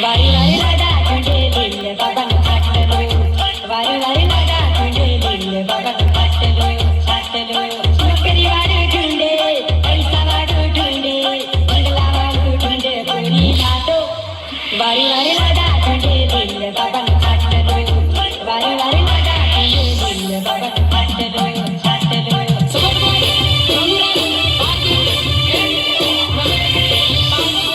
वारी वारी लाडा तुझे दिल बाबा फाटलो वारी वारी लाडा तुझे दिल बाबा फाटलो नोकरी वाढू ढूंढे पैसा वाढू ढूंढे बंगला वाढू ढूंढे कोणी नातो वारी वारी लाडा